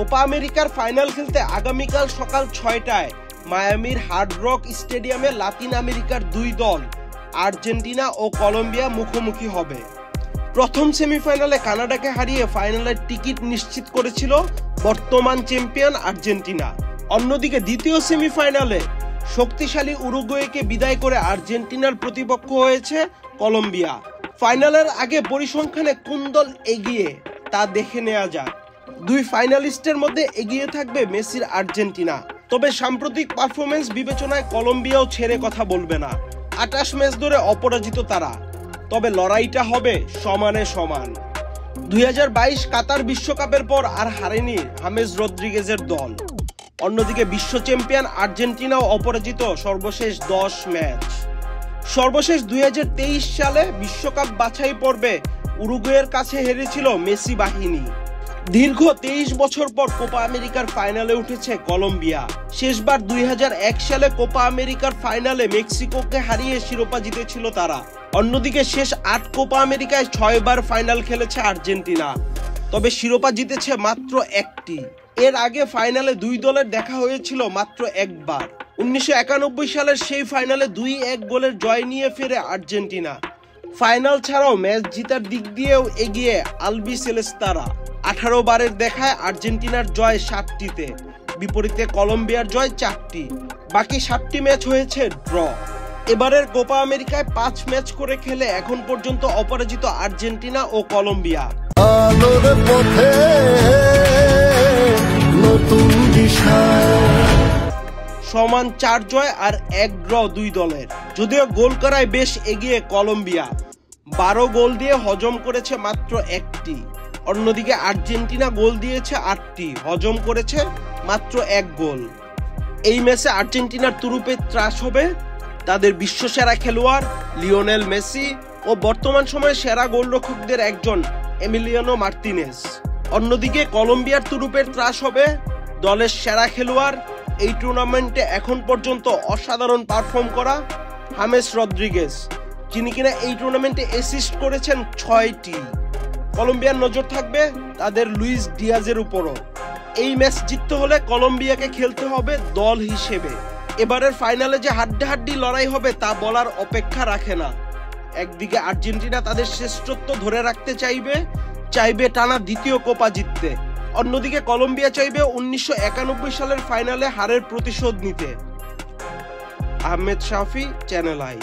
Copa আমেরিকার final খেলতে আগামীকাল সকাল 6টায় মায়ামির হার্ড রক স্টেডিয়ামে লাতিন আমেরিকার দুই দল আর্জেন্টিনা ও কলম্বিয়া মুখোমুখি হবে। প্রথম সেমিফাইনালে কানাডাকে হারিয়ে ফাইনালের টিকিট নিশ্চিত করেছিল বর্তমান চ্যাম্পিয়ন আর্জেন্টিনা। অন্যদিকে দ্বিতীয় সেমিফাইনালে শক্তিশালী উরুগুয়েকে বিদায় করে আর্জেন্টিনার প্রতিপক্ষ হয়েছে কলম্বিয়া। ফাইনালের আগে পরিসংখ্যানে কোন দল এগিয়ে তা দেখে নেওয়া যাক। দুই ফাইনালিস্টের মধ্যে এগিয়ে থাকবে মেসির আর্জেন্টিনা, তবে সাম্প্রতিক পারফরমেন্স বিবেচনায় কলম্বিয়াও ছেড়ে কথা বলবে না। 28 ম্যাচ ধরে অপরাজিত তারা, তবে লড়াইটা হবে সমানে সমান। 2022 কাতার বিশ্বকাপের পর আর হারেনি হামেস রদ্রিগেজের দল। অন্যদিকে বিশ্ব চ্যাম্পিয়ন আর্জেন্টিনাও অপরাজিত সর্বশেষ 10 ম্যাচ। সর্বশেষ 2023 সালে বিশ্বকাপ বাছাই পর্বে উরুগুয়ের কাছে হেরেছিল মেসি বাহিনী। দীর্ঘ 23 বছর পর কোপা আমেরিকার ফাইনালে উঠেছে কলম্বিয়া। শেষবার 2001 সালে কোপা আমেরিকার ফাইনালে মেক্সিকোকে হারিয়ে শিরোপা জিতেছিল তারা। অন্যদিকে শেষ 8 কোপা আমেরিকায় 6 বার ফাইনাল খেলেছে আর্জেন্টিনা, তবে শিরোপা জিতেছে মাত্র একটি। এর আগে ফাইনালে দুই দলের দেখা হয়েছিল মাত্র একবার। 1991 সালের সেই ফাইনালে 2-1 গোলের জয় নিয়ে ফেরে আর্জেন্টিনা। ফাইনাল ছাড়াও ম্যাচ জিতার দিক দিয়েও এগিয়ে আলবিসেলেস্তারা। 18 বারের দেখায় আর্জেন্টিনার জয় 7টিতে, বিপরীতে কলম্বিয়ার জয় 4টি। বাকি 7টি ম্যাচ হয়েছে ড্র। এবারের কোপা আমেরিকায় 5 ম্যাচ করে খেলে এখন পর্যন্ত অপরাজিত আর্জেন্টিনা ও কলম্বিয়া। সমান 4 জয় আর 1 ড্র দুই দলের। যদিও গোল করায় বেশ এগিয়ে কলম্বিয়া, 12 গোল দিয়ে হজম করেছে মাত্র 1টি। অন্যদিকে আর্জেন্টিনা গোল দিয়েছে 8টি, হজম করেছে মাত্র 1 গোল। এই ম্যাচে আর্জেন্টিনার তুরুপে ত্রাস হবে তাদের বিশ্বসেরা খেলোয়াড় লিওনেল মেসি ও বর্তমান সময়ে সেরা গোলরক্ষকদের একজন এমিলিয়ানো মার্তিনেজ। অন্যদিকে কলম্বিয়ার তুরুপের ত্রাস হবে দলের সেরা খেলোয়াড়, এই টুর্নামেন্টে এখন পর্যন্ত অসাধারণ পারফর্ম করা হামেস রদ্রিগেজ, যিনি কিনা এই টুর্নামেন্টে অ্যাসিস্ট করেছেন 6টি। কলম্বিয়ার নজর থাকবে তাদের লুইস ডিয়াজের উপরও। এই ম্যাচ জিততে হলে কলম্বিয়াকে খেলতে হবে দল হিসেবে। এবারের ফাইনালে যে হাড্ডাহাড্ডি লড়াই হবে তা বলার অপেক্ষা রাখে না। একদিকে আর্জেন্টিনা তাদের শ্রেষ্ঠত্ব ধরে রাখতে চাইবে টানা দ্বিতীয় কোপা জিততে। অন্যদিকে কলম্বিয়া চাইবে 1991 সালের ফাইনালে হারের প্রতিশোধ নিতে। আহমেদ শাফি, চ্যানেল আই।